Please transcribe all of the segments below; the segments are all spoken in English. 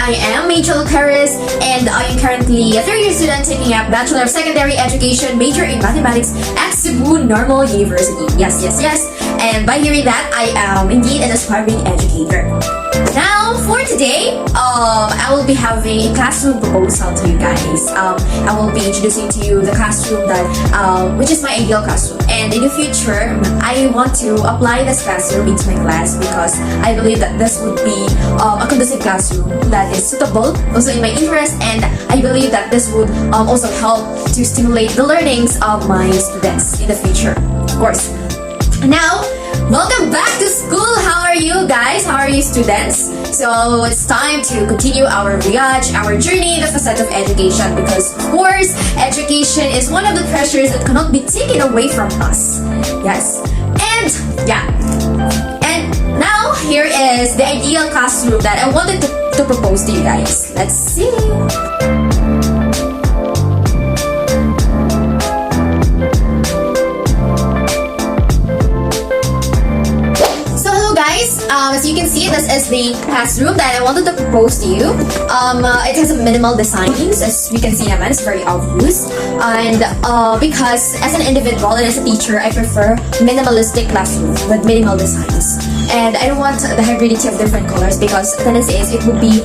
I am Rachel Caris, and I am currently a third-year student taking up Bachelor of Secondary Education major in Mathematics at Cebu Normal University. Yes, yes, yes. And by hearing that, I am indeed an aspiring educator. Now, for today, I will be having a classroom proposal to you guys. I will be introducing to you the classroom that, which is my ideal classroom. And in the future, I want to apply this classroom into my class because I believe that this would be a conducive classroom that is suitable, also in my interest, and I believe that this would also help to stimulate the learnings of my students in the future, of course. Now, welcome back to school! How are you guys? How are you students? So it's time to continue our voyage, our journey in the facet of education because of course, education is one of the treasures that cannot be taken away from us. Yes. And yeah. And now here is the ideal classroom that I wanted to propose to you guys. Let's see. As you can see, this is the classroom that I wanted to propose to you. It has a minimal designs, as we can see naman, it's very obvious. And because as an individual and as a teacher, I prefer minimalistic classroom with minimal designs. And I don't want the hybridity of different colors because tendency is it would be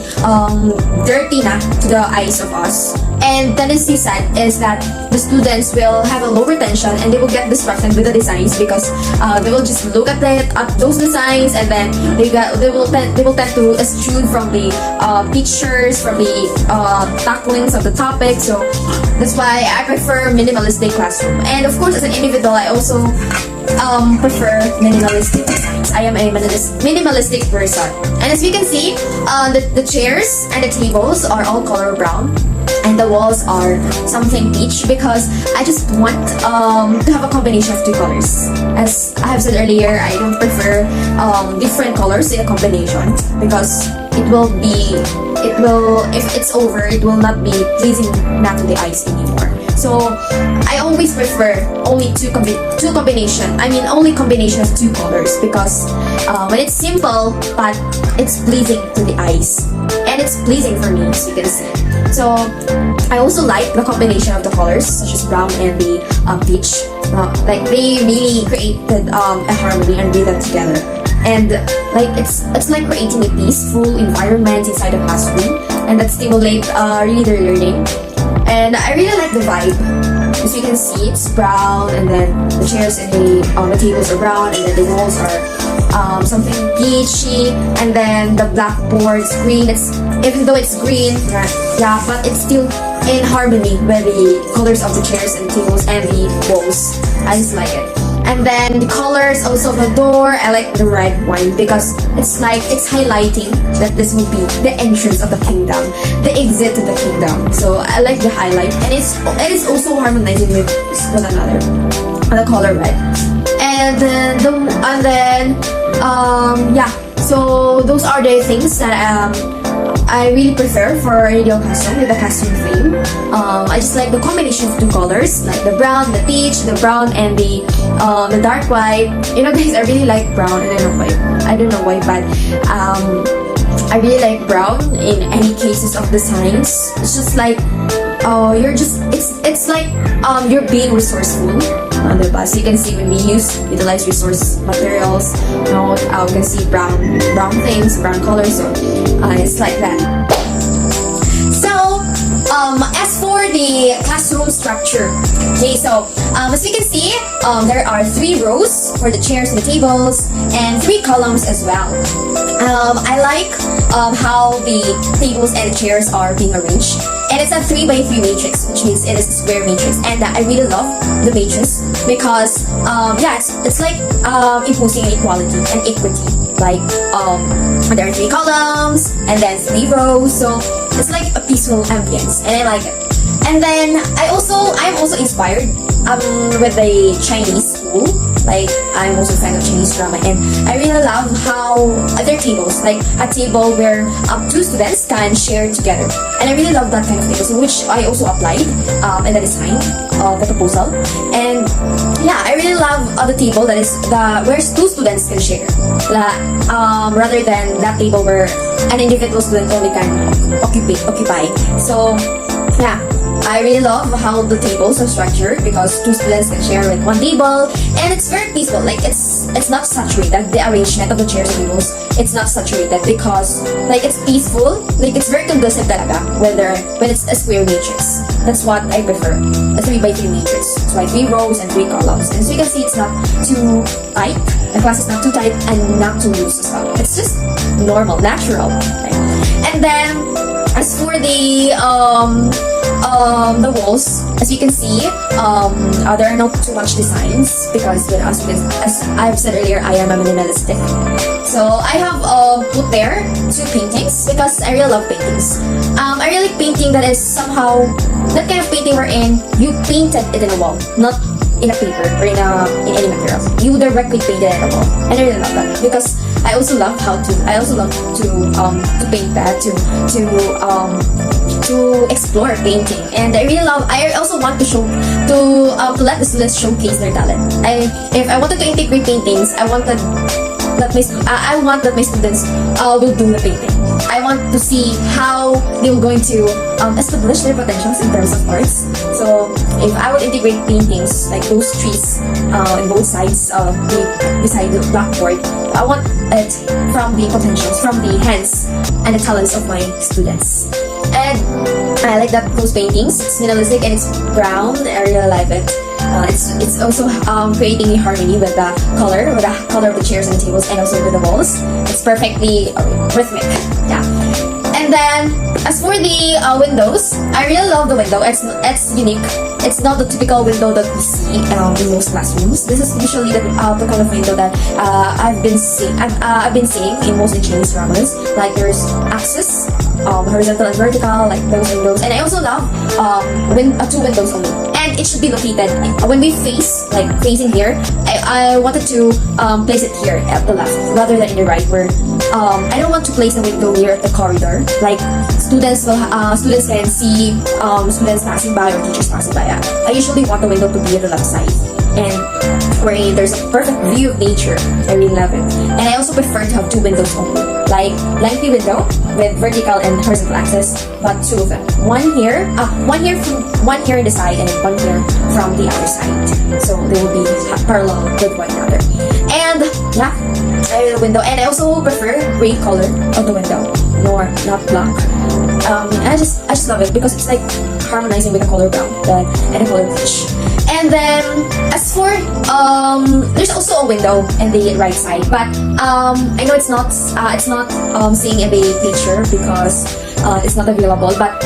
dirty na to the eyes of us. And tendency sad is that the students will have a low retention and they will get distracted with the designs because they will just look at those designs and then they will tend to eschew from the pictures, from the tacklings of the topic. So that's why I prefer minimalistic classroom. And of course, as an individual, I also prefer minimalistic designs. I am a minimalistic person. And as you can see, the chairs and the tables are all color brown. And the walls are something peach because I just want to have a combination of two colors. As I have said earlier, I don't prefer different colors in a combination because if it's over, it will not be pleasing not to the eyes anymore. So I always prefer only only combination of two colors because when it's simple but it's pleasing to the eyes and it's pleasing for me, as you can see. So I also like the combination of the colors such as brown and the peach. Like they really created a harmony and rhythm together. And like it's like creating a peaceful environment inside the classroom and that stimulate really their learning. And I really like the vibe. As you can see, it's brown, and then the chairs and the tables are brown, and then the walls are something peachy, and then the blackboard is green. Even though it's green, yeah, but it's still in harmony with the colors of the chairs and tables and the walls. I just like it. And then the colors also of the door, I like the red one because it's highlighting that this will be the entrance of the kingdom, the exit to the kingdom. So I like the highlight, and it is also harmonizing with one another, the color red. And then yeah. So those are the things that I really prefer for radio classroom with the classroom theme. I just like the combination of two colors, like the brown, the peach, the brown, and the dark white. You know, guys, I really like brown, and I don't know why, but I really like brown in any cases of designs. It's just like it's like you're being resourceful. So you can see when we utilize resource materials, you can see brown things, brown colors, so it's like that. So as for the classroom structure, okay, so as you can see, there are 3 rows for the chairs and the tables and 3 columns as well. I like how the tables and the chairs are being arranged. And it's a 3x3 matrix, which means it is a square matrix. And I really love the matrix because, yeah, it's like imposing equality and equity. Like, there are 3 columns and then 3 rows, so it's like a peaceful ambience, and I like it. And then I'm also inspired with the Chinese school. Like, I'm also a fan of Chinese drama, and I really love how other tables, like a table where 2 students can share together. And I really love that kind of tables, which I also applied in the design of the proposal. And yeah, I really love the table that is where two students can share, rather than that table where an individual student only can occupy. So yeah, I really love how the tables are structured because two students can share with one table, and it's very peaceful. Like it's not saturated. The arrangement of the chairs and tables, it's not saturated because like it's peaceful. Like it's very conducive talaga when it's a square matrix. That's what I prefer. A 3x3 matrix. So like 3 rows and 3 columns. And so you can see it's not too tight. The class is not too tight and not too loose as well. It's just normal, natural. Right? And then as for the walls, as you can see, there are not too much designs because as I've said earlier, I am a minimalistic. So I have put there 2 paintings because I really love paintings. I really like painting that is somehow that kind of painting wherein you painted it in a wall, not in a paper or in any material. You directly painted it on a wall, and I really love that because I also love to paint that to explore painting, and I also want to let the students showcase their talent. If I wanted to integrate paintings, I want that my students will do the painting. I want to see how they were going to establish their potentials in terms of arts. So if I would integrate paintings like those trees on both sides beside the blackboard, I want it from the potentials, from the hands and the talents of my students. And I like those paintings. It's minimalistic and it's brown. I really like it. It's also creating a harmony with the color of the chairs and the tables, and also with the walls. It's perfectly rhythmic. Yeah. And then as for the windows, I really love the window. It's unique. It's not the typical window that we see in most classrooms. This is usually the kind of window that I've been seeing in most Chinese dramas. Like there's axis, horizontal and vertical, like those windows. And I also love 2 windows only. And it should be located when we facing here. I wanted to place it here at the left rather than in the right, where I don't want to place the window near the corridor. Like students can see students passing by or teachers passing by. I usually want the window to be at the left side, and where there's a perfect view of nature. I really love it. And I also prefer to have 2 windows only, like lengthy window with vertical and horizontal axis, but 2 of them. One here in the side, and one here from the other side. So they will be parallel with one another. And yeah, the window. And I also prefer gray color of the window, not black. I just love it because it's like harmonizing with the color brown and the color peach. And then as for there's also a window in the right side, but I know it's not seeing in the picture because it's not available. But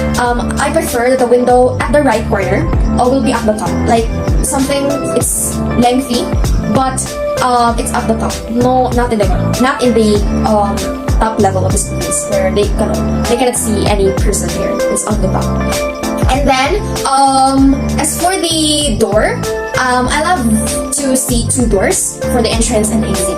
I prefer that the window at the right corner will be at the top, like something it's lengthy, but it's at the top. No, not in the top level of the students where they cannot see any person here. It's on the top. And then as for the door, I love to see 2 doors for the entrance and exit.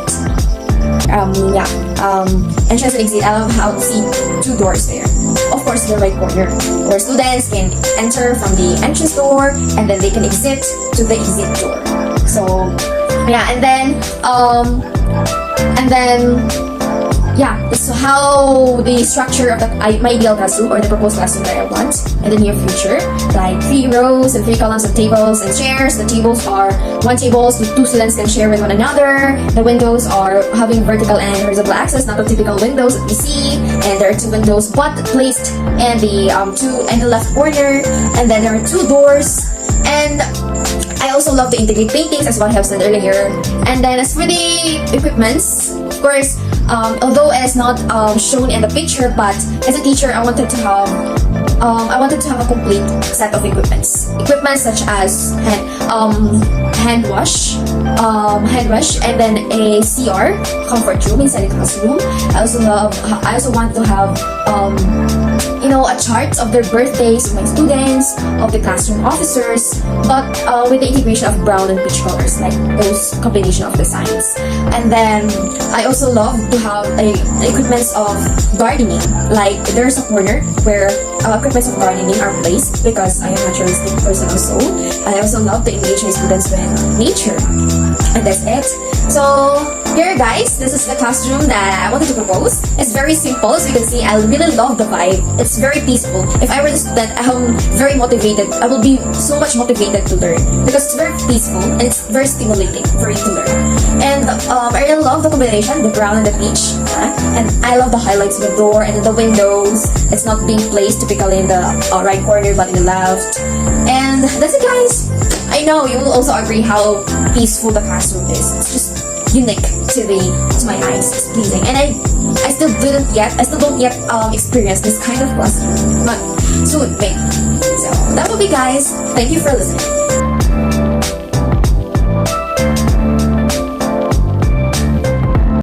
Entrance and exit. I love how to see 2 doors there. Of course, the right corner where students can enter from the entrance door and then they can exit to the exit door. So yeah, and then yeah, it's how the structure of my ideal classroom or the proposed classroom that I want in the near future. Like 3 rows and 3 columns of tables and chairs. The tables are 1 tables with 2 students can share with one another. The windows are having vertical and horizontal axis, not the typical windows that we see. And there are 2 windows, but placed in the left corner. And then there are 2 doors. And I also love to integrate paintings, as what I have said earlier. And then as for the equipments, of course, although it is not shown in the picture, but as a teacher, I wanted to have a complete set of equipments. Equipments such as hand wash, and then a CR, comfort room inside the classroom. I also want to have a chart of their birthdays of my students, of the classroom officers, but with the integration of brown and peach colors, like those combination of designs. And then I also love to have equipments of gardening. Like there's a corner where equipments of gardening are placed because I am a naturalistic person also. I also love to engage my students with nature. And that's it. So here guys, this is the classroom that I wanted to propose. It's very simple, as you can see. I really love the vibe. It's very peaceful. If I were the student, I'm very motivated. I will be so much motivated to learn because it's very peaceful and it's very stimulating for you to learn. And I really love the combination, the brown and the peach. And I love the highlights of the door and the windows. It's not being placed typically in the right corner but in the left. And that's it guys. I know you will also agree how peaceful the classroom is. It's just unique to my eyes. It's pleasing, and I still don't yet experience this kind of classroom, but soon maybe. So that will be guys. Thank you for listening.